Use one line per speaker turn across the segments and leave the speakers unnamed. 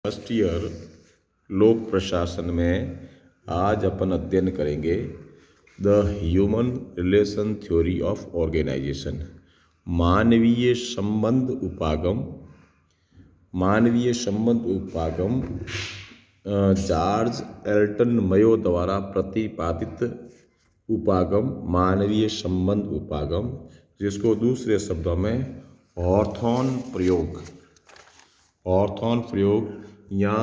First year लोक प्रशासन में आज अपन अध्ययन करेंगे the human relation theory of organisation. मानवीय संबंध उपागम। मानवीय संबंध उपागम जॉर्ज एल्टन मयो द्वारा प्रतिपादित उपागम मानवीय संबंध उपागम, जिसको दूसरे शब्दों में ऑर्थोन प्रयोग या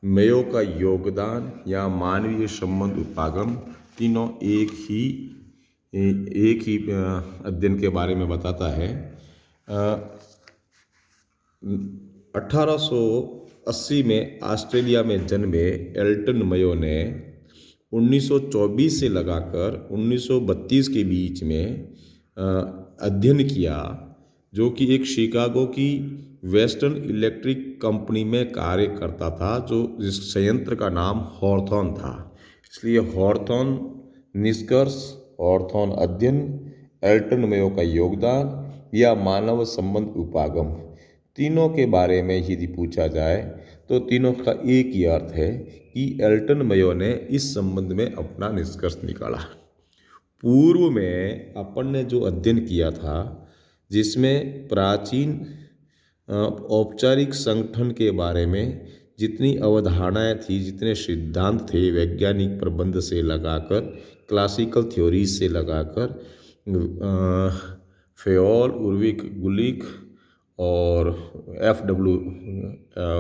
मेयो का योगदान या मानवीय संबंध उपागम तीनों एक ही अध्ययन के बारे में बताता है। 1880 में ऑस्ट्रेलिया में जन्मे एल्टन मयो ने 1924 से लगाकर 1932 के बीच में अध्ययन किया, जो कि एक शिकागो की वेस्टर्न इलेक्ट्रिक कंपनी में कार्य करता था, जो जिस संयंत्र का नाम हॉर्थॉन था। इसलिए हॉर्थॉन निष्कर्ष, हॉर्थॉन अध्ययन, एल्टन मयो का योगदान या मानव संबंध उपागम, तीनों के बारे में यदि पूछा जाए तो तीनों का एक ही अर्थ है कि एल्टन मयो ने इस संबंध में अपना निष्कर्ष निकाला। पूर्व में अपन ने जो अध्ययन किया था, जिसमें प्राचीन औपचारिक संगठन के बारे में जितनी अवधारणाएं थी, जितने सिद्धांत थे, वैज्ञानिक प्रबंध से लगाकर क्लासिकल थ्योरीज से लगाकर फेयोल, उर्विक गुलिक और FW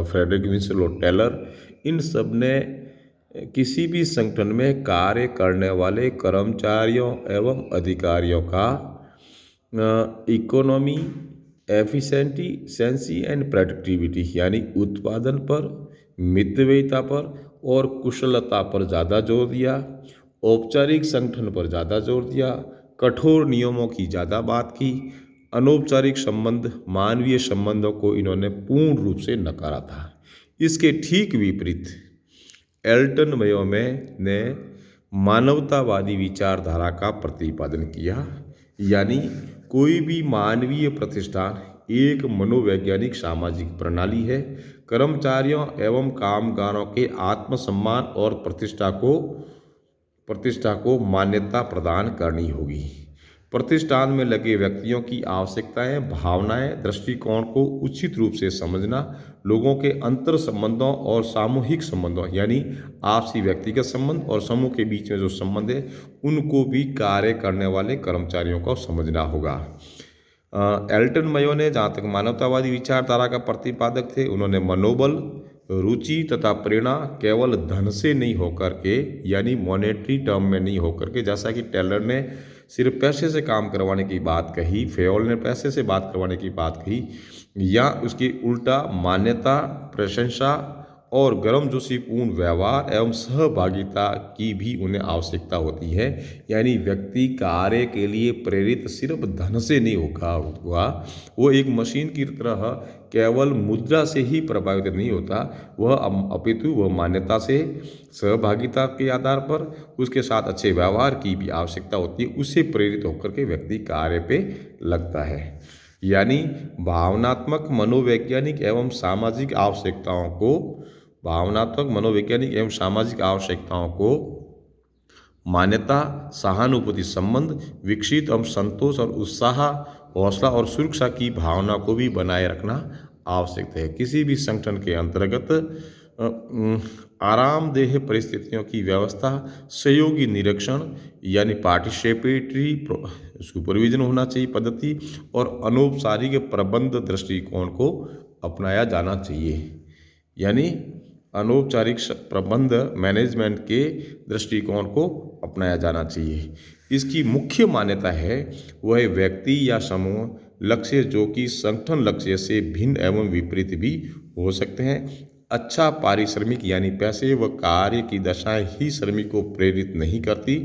फ्रेडरिक विंसलो टेलर, इन सब ने किसी भी संगठन में कार्य करने वाले कर्मचारियों एवं अधिकारियों का इकोनॉमी, एफिशिएंसी एंड प्रोडक्टिविटी यानी उत्पादन पर, मितव्ययिता पर और कुशलता पर ज़्यादा जोर दिया। औपचारिक संगठन पर ज़्यादा जोर दिया, कठोर नियमों की ज़्यादा बात की। अनौपचारिक संबंध, मानवीय संबंधों को इन्होंने पूर्ण रूप से नकारा था। इसके ठीक विपरीत एल्टन मयो ने मानवतावादी विचारधारा का प्रतिपादन किया, यानी कोई भी मानवीय प्रतिष्ठान एक मनोवैज्ञानिक सामाजिक प्रणाली है। कर्मचारियों एवं कामगारों के आत्मसम्मान और प्रतिष्ठा को मान्यता प्रदान करनी होगी। प्रतिष्ठान में लगे व्यक्तियों की आवश्यकताएं, भावनाएं, दृष्टिकोण को उचित रूप से समझना, लोगों के अंतर संबंधों और सामूहिक संबंधों यानी आपसी व्यक्तिगत संबंध और समूह के बीच में जो संबंध है, उनको भी कार्य करने वाले कर्मचारियों को समझना होगा। एल्टन मयो ने, जहाँ तक मानवतावादी विचारधारा का प्रतिपादक थे, उन्होंने मनोबल, रुचि तथा प्रेरणा केवल धन से नहीं होकर के, यानी मॉनेटरी टर्म में नहीं होकर के, जैसा कि टेलर ने सिर्फ पैसे से काम करवाने की बात कही, फेयोल ने पैसे से बात करवाने की बात कही, या उसके उल्टा मान्यता, प्रशंसा और गर्मजोशीपूर्ण व्यवहार एवं सहभागिता की भी उन्हें आवश्यकता होती है। यानी व्यक्ति कार्य के लिए प्रेरित सिर्फ धन से नहीं हुआ, वो एक मशीन की तरह केवल मुद्रा से ही प्रभावित नहीं होता, वह अपितु वह मान्यता से, सहभागिता के आधार पर उसके साथ अच्छे व्यवहार की भी आवश्यकता होती है। उससे प्रेरित होकर के व्यक्ति कार्य पे लगता है। यानी भावनात्मक, मनोवैज्ञानिक एवं सामाजिक आवश्यकताओं को मान्यता, सहानुभूति संबंध, विकसित एवं संतोष और उत्साह, हौसला और सुरक्षा की भावना को भी बनाए रखना आवश्यक है। किसी भी संगठन के अंतर्गत आरामदेह परिस्थितियों की व्यवस्था, सहयोगी निरीक्षण यानी पार्टिसिपेटरी सुपरविजन होना चाहिए पद्धति, और अनौपचारिक प्रबंध दृष्टिकोण को अपनाया जाना चाहिए। यानी अनौपचारिक प्रबंध मैनेजमेंट के दृष्टिकोण को अपनाया जाना चाहिए। इसकी मुख्य मान्यता है वह व्यक्ति या समूह लक्ष्य जो कि संगठन लक्ष्य से भिन्न एवं विपरीत भी हो सकते हैं। अच्छा पारिश्रमिक यानी पैसे व कार्य की दशाएं ही श्रमिक को प्रेरित नहीं करती,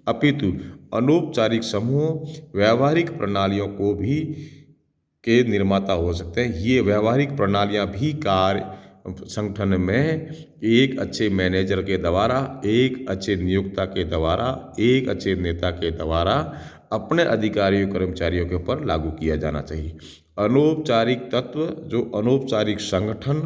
अपितु अनौपचारिक समूह व्यावहारिक प्रणालियों को भी के निर्माता हो सकते हैं। ये व्यावहारिक प्रणालियां भी कार्य संगठन में एक अच्छे मैनेजर के द्वारा, एक अच्छे नियोक्ता के द्वारा, एक अच्छे नेता के द्वारा अपने अधिकारियों कर्मचारियों के ऊपर लागू किया जाना चाहिए। अनौपचारिक तत्व जो अनौपचारिक संगठन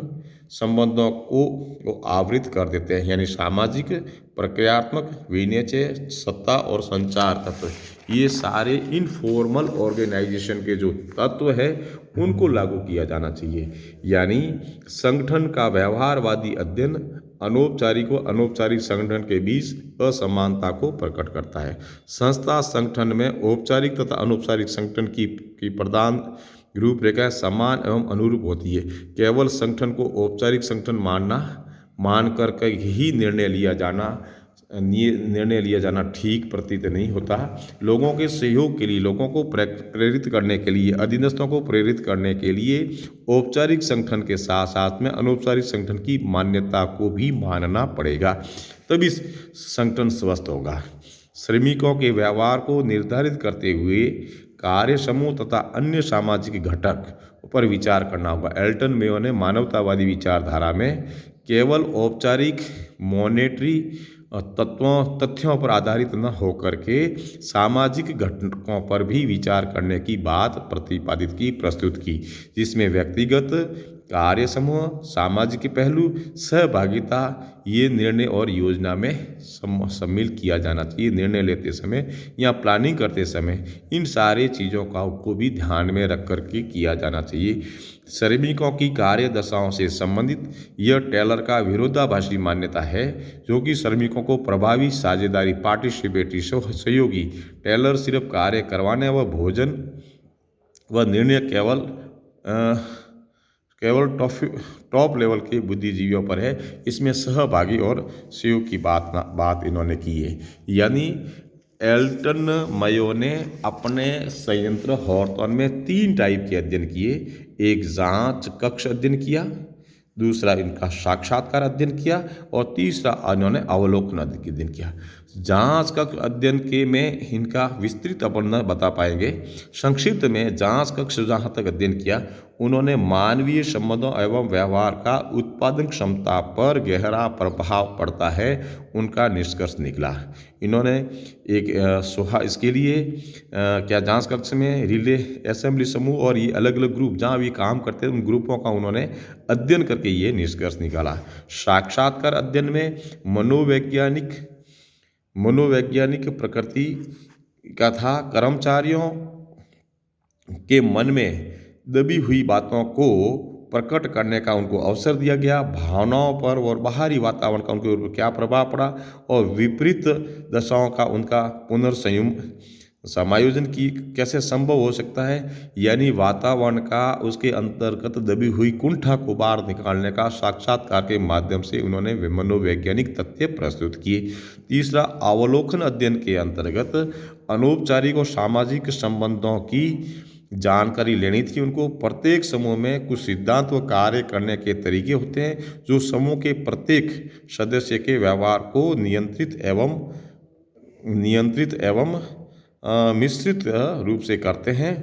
संबंधों को आवृत कर देते हैं। यानी सामाजिक, प्रक्रियात्मक, विनिचय, सत्ता और संचार तत्व, ये सारे इनफॉर्मल ऑर्गेनाइजेशन के जो तत्व है उनको लागू किया जाना चाहिए। यानी संगठन का व्यवहारवादी अध्ययन अनौपचारिक व अनौपचारिक संगठन के बीच असमानता को प्रकट करता है। संस्था संगठन में औपचारिक तथा अनौपचारिक संगठन की प्रदान रूपरेखा समान एवं अनुरूप होती है। केवल संगठन को औपचारिक संगठन मान कर ही निर्णय लिया जाना ठीक प्रतीत नहीं होता। लोगों के सहयोग के लिए, लोगों को प्रेरित करने के लिए, अधीनस्थों को प्रेरित करने के लिए औपचारिक संगठन के साथ साथ में अनौपचारिक संगठन की मान्यता को भी मानना पड़ेगा, तभी संगठन स्वस्थ होगा। श्रमिकों के व्यवहार को निर्धारित करते हुए कार्य समूह तथा अन्य सामाजिक घटक पर विचार करना होगा। एल्टन मेयो ने मानवतावादी विचारधारा में केवल औपचारिक मॉनेटरी तथ्यों पर आधारित न होकर के सामाजिक घटकों पर भी विचार करने की बात प्रस्तुत की, जिसमें व्यक्तिगत, कार्य समूह, सामाजिक पहलू, सहभागिता, ये निर्णय और योजना में शामिल किया जाना चाहिए। निर्णय लेते समय या प्लानिंग करते समय इन सारे चीज़ों को भी ध्यान में रख करके किया जाना चाहिए। श्रमिकों की कार्य दशाओं से संबंधित यह टेलर का विरोधाभासी मान्यता है, जो कि श्रमिकों को प्रभावी साझेदारी, पार्टिसिपेटरी, सहयोगी, टेलर सिर्फ कार्य करवाने व भोजन व निर्णय केवल टॉप लेवल के बुद्धिजीवियों पर है। इसमें सहभागी और सहयोग की बात इन्होंने की है। यानी एल्टन मयो ने अपने संयंत्र हॉर्थॉन में 3 टाइप के अध्ययन किए। एक जांच कक्ष अध्ययन किया, दूसरा इनका साक्षात्कार अध्ययन किया और तीसरा इन्होंने अवलोकन अध्ययन किया। जांच कक्ष अध्ययन के में इनका विस्तृत अपन न बता पाएंगे। संक्षिप्त में जांच कक्ष जहाँ तक अध्ययन किया, उन्होंने मानवीय संबंधों एवं व्यवहार का उत्पादन क्षमता पर गहरा प्रभाव पड़ता है, उनका निष्कर्ष निकला। इन्होंने इसके लिए क्या जांच कक्ष में रिले, असेंबली समूह और ये अलग अलग ग्रुप जहाँ भी काम करते हैं उन ग्रुपों का उन्होंने अध्ययन करके ये निष्कर्ष निकाला। साक्षात्कार अध्ययन में मनोवैज्ञानिक प्रकृति का था। कर्मचारियों के मन में दबी हुई बातों को प्रकट करने का उनको अवसर दिया गया। भावनाओं पर और बाहरी वातावरण का उनके ऊपर क्या प्रभाव पड़ा और विपरीत दशाओं का उनका समायोजन की कैसे संभव हो सकता है। यानी वातावरण का उसके अंतर्गत दबी हुई कुंठा को बाहर निकालने का साक्षात्कार के माध्यम से उन्होंने मनोवैज्ञानिक तथ्य प्रस्तुत किए। तीसरा, अवलोकन अध्ययन के अंतर्गत अनौपचारिक और सामाजिक संबंधों की जानकारी लेनी थी उनको। प्रत्येक समूह में कुछ सिद्धांत व कार्य करने के तरीके होते हैं जो समूह के प्रत्येक सदस्य के व्यवहार को नियंत्रित एवं मिश्रित रूप से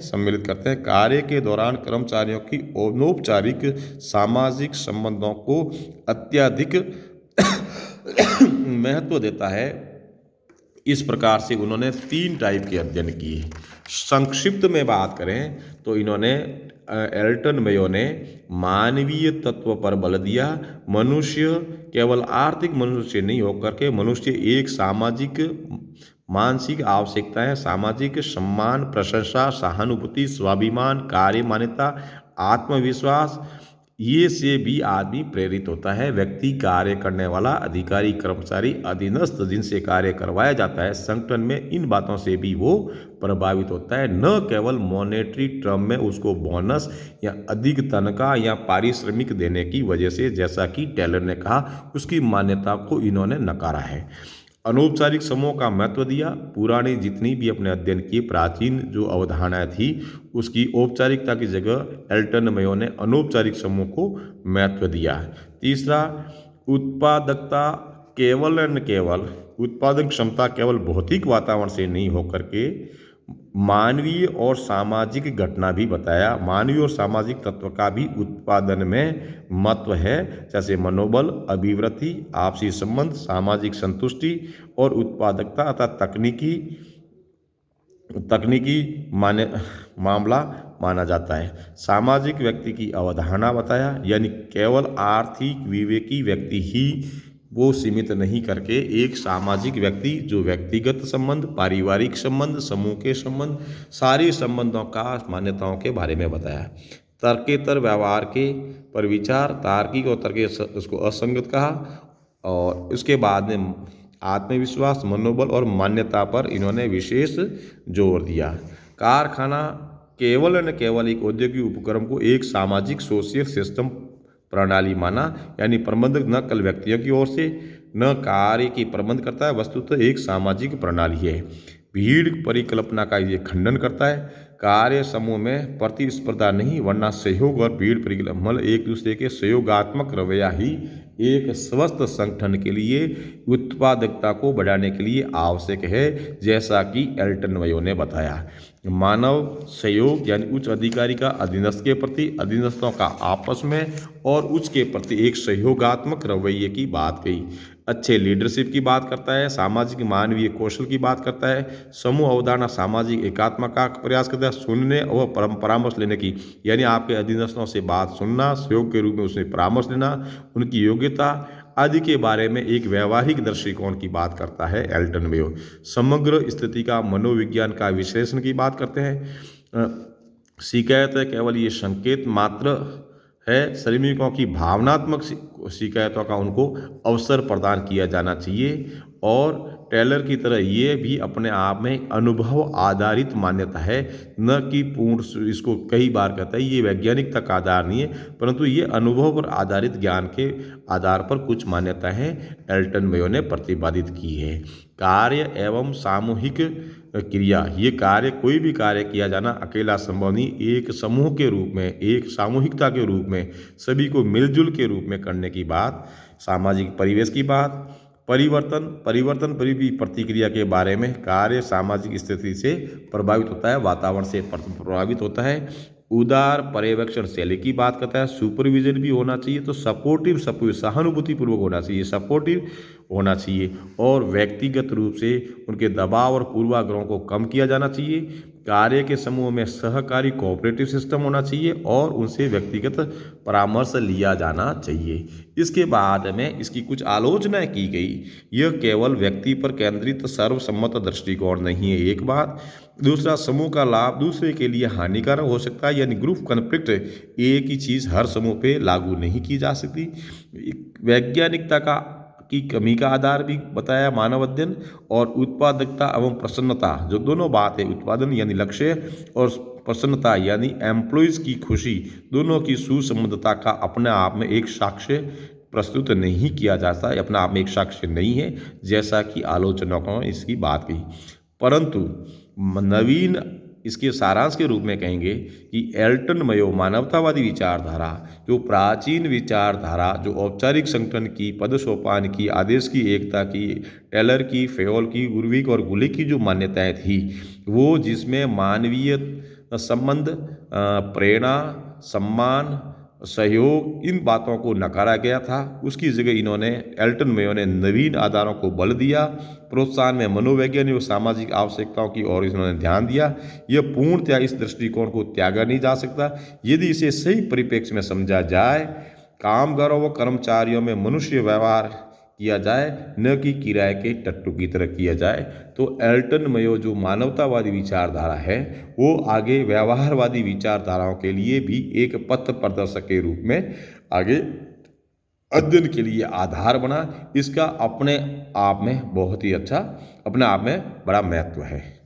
सम्मिलित करते हैं। कार्य के दौरान कर्मचारियों की अनौपचारिक सामाजिक संबंधों को अत्यधिक महत्व देता है। इस प्रकार से उन्होंने 3 टाइप के अध्ययन किए। संक्षिप्त में बात करें तो इन्होंने एल्टन मेयो ने मानवीय तत्व पर बल दिया। मनुष्य केवल आर्थिक मनुष्य नहीं होकर के मनुष्य एक सामाजिक मानसिक आवश्यकताएं, सामाजिक सम्मान, प्रशंसा, सहानुभूति, स्वाभिमान, कार्य मान्यता, आत्मविश्वास, ये से भी आदमी प्रेरित होता है। व्यक्ति, कार्य करने वाला, अधिकारी, कर्मचारी, अधीनस्थ जिनसे कार्य करवाया जाता है, संगठन में इन बातों से भी वो प्रभावित होता है। न केवल मॉनेटरी टर्म में उसको बोनस या अधिक तनख्वाह या पारिश्रमिक देने की वजह से, जैसा कि टेलर ने कहा, उसकी मान्यता को इन्होंने नकारा है। अनौपचारिक समूह का महत्व दिया। पुरानी जितनी भी अपने अध्ययन की प्राचीन जो अवधारणाएं थी उसकी औपचारिकता की जगह एल्टन मेयो ने अनौपचारिक समूह को महत्व दिया। तीसरा, उत्पादकता केवल उत्पादन क्षमता केवल भौतिक वातावरण से नहीं होकर के मानवीय और सामाजिक घटना भी बताया। मानवीय और सामाजिक तत्व का भी उत्पादन में महत्व है, जैसे मनोबल, अभिवृद्धि, आपसी संबंध, सामाजिक संतुष्टि और उत्पादकता तथा तकनीकी मामला माना जाता है। सामाजिक व्यक्ति की अवधारणा बताया, यानी केवल आर्थिक विवेकी व्यक्ति ही वो सीमित नहीं करके एक सामाजिक व्यक्ति जो व्यक्तिगत संबंध, पारिवारिक संबंध, समूह के संबंध, सारी संबंधों का मान्यताओं के बारे में बताया। तर्केतर व्यवहार के पर विचार, तार्किक और तर्क उसको असंगत कहा, और उसके बाद में आत्मविश्वास, मनोबल और मान्यता पर इन्होंने विशेष जोर दिया। कारखाना केवल न केवल एक औद्योगिक उपक्रम को एक सामाजिक सोशल सिस्टम प्रणाली माना, यानी प्रबंधक न केवल व्यक्तियों की ओर से न कार्य की प्रबंध करता है, वस्तुतः एक सामाजिक प्रणाली है। भीड़ परिकल्पना का ये खंडन करता है। कार्य समूह में प्रतिस्पर्धा नहीं, वरना सहयोग और भीड़ परिकल्पना मतलब एक दूसरे के सहयोगात्मक रवैया ही एक स्वस्थ संगठन के लिए उत्पादकता को बढ़ाने के लिए आवश्यक है, जैसा कि एल्टन मयो ने बताया। मानव सहयोग यानी उच्च अधिकारी का अधीनस्थ के प्रति, अधीनस्थों का आपस में और उच्च के प्रति एक सहयोगात्मक रवैये की बात कही। अच्छे लीडरशिप की बात करता है, सामाजिक मानवीय कौशल की बात करता है, समूह अवधारणा सामाजिक एकात्म का प्रयास करता है, सुनने और परामर्श लेने की, यानी आपके अधीनस्थों से बात सुनना, सहयोग के रूप में उससे परामर्श लेना, उनकी योग्यता आदि के बारे में एक व्यवहारिक दृष्टिकोण की बात करता है एल्टन मेयो। समग्र स्थिति का मनोविज्ञान का विश्लेषण की बात करते हैं। शिकायत केवल ये संकेत मात्र है, श्रमिकों की भावनात्मक शिकायतों का उनको अवसर प्रदान किया जाना चाहिए। और टेलर की तरह ये भी अपने आप में अनुभव आधारित मान्यता है, न कि पूर्ण, इसको कई बार कहता है ये वैज्ञानिक तक आधार नहीं है, परंतु ये अनुभव पर आधारित ज्ञान के आधार पर कुछ मान्यताएं हैं एल्टन मेयो ने प्रतिपादित की है। कार्य एवं सामूहिक क्रिया, ये कार्य कोई भी कार्य किया जाना अकेला संभव नहीं, एक समूह के रूप में, एक सामूहिकता के रूप में, सभी को मिलजुल के रूप में करने की बात। सामाजिक परिवेश की बात, परिवर्तन पर भी प्रतिक्रिया के बारे में, कार्य सामाजिक स्थिति से प्रभावित होता है, वातावरण से प्रभावित होता है। उदार पर्यवेक्षण शैली की बात करता है, सुपरविजन भी होना चाहिए, तो सपोर्टिव सहानुभूतिपूर्वक होना चाहिए, सपोर्टिव होना चाहिए, और व्यक्तिगत रूप से उनके दबाव और पूर्वाग्रहों को कम किया जाना चाहिए। कार्य के समूह में सहकारी कोऑपरेटिव सिस्टम होना चाहिए और उनसे व्यक्तिगत परामर्श लिया जाना चाहिए। इसके बाद में इसकी कुछ आलोचना की गई। यह केवल व्यक्ति पर केंद्रित सर्वसम्मत दृष्टिकोण नहीं है, एक बात। दूसरा, समूह का लाभ दूसरे के लिए हानिकारक हो सकता है, यानी ग्रुप कॉन्फ्लिक्ट, एक ही चीज़ हर समूह पे लागू नहीं की जा सकती। वैज्ञानिकता की कमी का आधार भी बताया, मानव अध्ययन और उत्पादकता एवं प्रसन्नता, जो दोनों बात है, उत्पादन यानी लक्ष्य और प्रसन्नता यानी एम्प्लॉयज़ की खुशी, दोनों की सुसंबद्धता का अपने आप में एक साक्ष्य प्रस्तुत नहीं किया जाता है, अपने आप में एक साक्ष्य नहीं है, जैसा कि आलोचकों ने इसकी बात कही। परंतु नवीन इसके सारांश के रूप में कहेंगे कि एल्टन मयो मानवतावादी विचारधारा, जो प्राचीन विचारधारा, जो औपचारिक संगठन की, पद सोपान की, आदेश की एकता की, टेलर की, फेयोल की, उर्विक और गुलिक की जो मान्यताएं थी, वो जिसमें मानवीय संबंध, प्रेरणा, सम्मान, सहयोग, इन बातों को नकारा गया था, उसकी जगह इन्होंने एल्टन मेयो ने नवीन आधारों को बल दिया, प्रोत्साहन में मनोवैज्ञानिक और सामाजिक आवश्यकताओं की ओर इन्होंने ध्यान दिया। यह पूर्णतया इस दृष्टिकोण को त्यागा नहीं जा सकता यदि इसे सही परिप्रेक्ष्य में समझा जाए। कामगारों व कर्मचारियों में मनुष्य व्यवहार किया जाए, न कि किराए के टट्टू की तरह किया जाए। तो एल्टन मयो जो मानवतावादी विचारधारा है, वो आगे व्यवहारवादी विचारधाराओं के लिए भी एक पथ प्रदर्शक के रूप में आगे अध्ययन के लिए आधार बना। इसका अपने आप में बहुत ही अच्छा, अपने आप में बड़ा महत्व है।